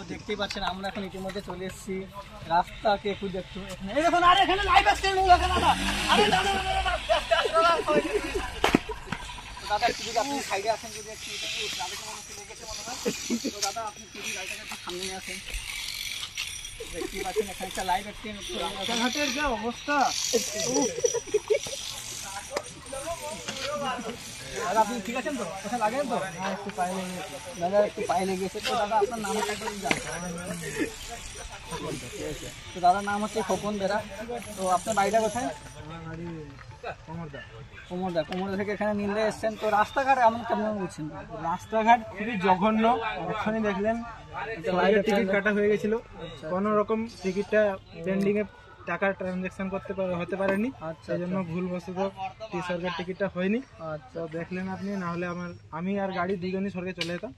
দেখতেই পাচ্ছেন আমরা এখন ইতিমধ্যে চলে এসেছি রাস্তাকে একটু দেখতে এখানে এই দেখুন আরে এখানে লাইভ আসছে দাদা আরে দাদা দাদা একটু যদি আপনি সাইডে আসেন যদি একটু ট্রাফিক মানুষ লেগেছে মনে হয় তো দাদা আপনি যদি গাড়িটাকে একটু সামনে নিয়ে আসেন দেখতেই পাচ্ছেন এখানে একটা লাইভ আসছে রাস্তাঘাটের যা অবস্থা দাদা আপনি ঠিক আছেন তো কোথায় লাগেন তো একটু পায়ে লেগে দাদা একটু পায়ে লেগেছে তো দাদা আপনার নামটা একটু তো দাদার নাম হচ্ছে খোকন বেরা তো আপনার বাড়িটা কোথায় কোমরদা থেকে এখানে নিলে এসছেন তো রাস্তাঘাট এমন কেমন বলছেন রাস্তাঘাট খুবই জঘন্য ওখানে দেখলেন টিকিট কাটা হয়ে গেছিল কোনো রকম টিকিটটা পেন্ডিং এ টাকা ট্রানজাকশন করতে হতে পারেনি সেই জন্য ভুলবশত সরকার টিকিটটা হয়নি তো দেখলেন আপনি না হলে আমি আর গাড়ি দুজনই সরকার চলে যেতাম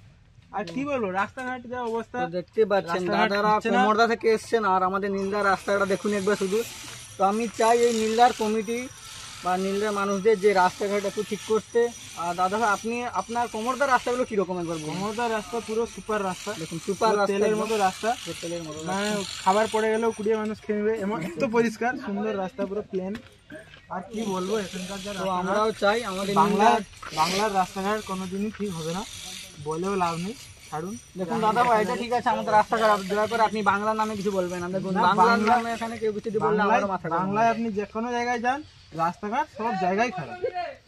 আর কি বলবো রাস্তাঘাট যা অবস্থা দেখতে পাচ্ছেন দাদারা কোমরদা থেকে এসছেন আর আমাদের নীলদার রাস্তাটা দেখুন একবার শুধু তো আমি চাই এই নীলদার কমিটি বা নীলদার মানুষদের যে রাস্তাঘাট একটু ঠিক করতে আর দাদা আপনি আপনার কোমরদার রাস্তাগুলো কিরকম একবার কোমরদার রাস্তা পুরো সুপার রাস্তা দেখুন সুপার তেলের মতো রাস্তা তেলের মতো মানে খাবার পড়ে গেলেও কুড়িয়ে মানুষ খেয়ে নেবে এমন এত পরিষ্কার সুন্দর রাস্তা পুরো প্লেন আর কি বলবো এখানকার যা আমরাও চাই আমাদের বাংলার রাস্তাঘাট কোনোদিনই ঠিক হবে না বলেও লাভ নেই ছাড়ুন দেখুন দাদা ভাই এটা ঠিক আছে আমাদের রাস্তা খারাপ দয়া করে আপনি বাংলা নামে কিছু বলবেন না দেখুন বাংলার নামে এখানে কেউ কিছু বললে আমার মাথা বাংলায় আপনি যে কোনো জায়গায় যান রাস্তাঘাট সব জায়গায় খারাপ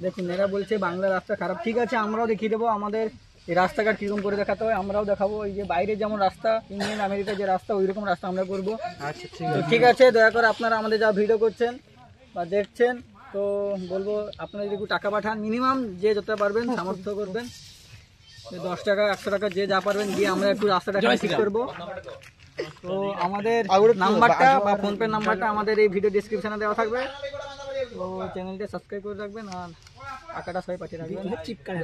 দেখুন এরা বলছে বাংলা রাস্তা খারাপ ঠিক আছে আমরাও দেখিয়ে দেবো আমাদের এই রাস্তাঘাট কিরকম করে দেখাতে হয় আমরাও দেখাবো এই যে বাইরে যেমন রাস্তা ইংল্যান্ড আমেরিকা যে রাস্তা ওই রকম রাস্তা আমরা করবো আচ্ছা ঠিক আছে দয়া করে আপনারা আমাদের যা ভিডিও করছেন বা দেখছেন তো বলবো আপনারা যদি একটু টাকা পাঠান মিনিমাম যে যতটা পারবেন সামর্থ্য করবেন 10 টাকা 100 টাকা যে যা পারবেন দিয়ে আমরা একটু রাস্তাটা ঠিক করবো তো আমাদের নাম্বারটা বা ফোনপে নাম্বারটা আমাদের এই ভিডিও ডেসক্রিপশনে দেওয়া থাকবে তো চ্যানেলটা সাবস্ক্রাইব করে রাখবেন আর টাকাটা সবাই পাঠিয়ে রাখবেন চিপকানে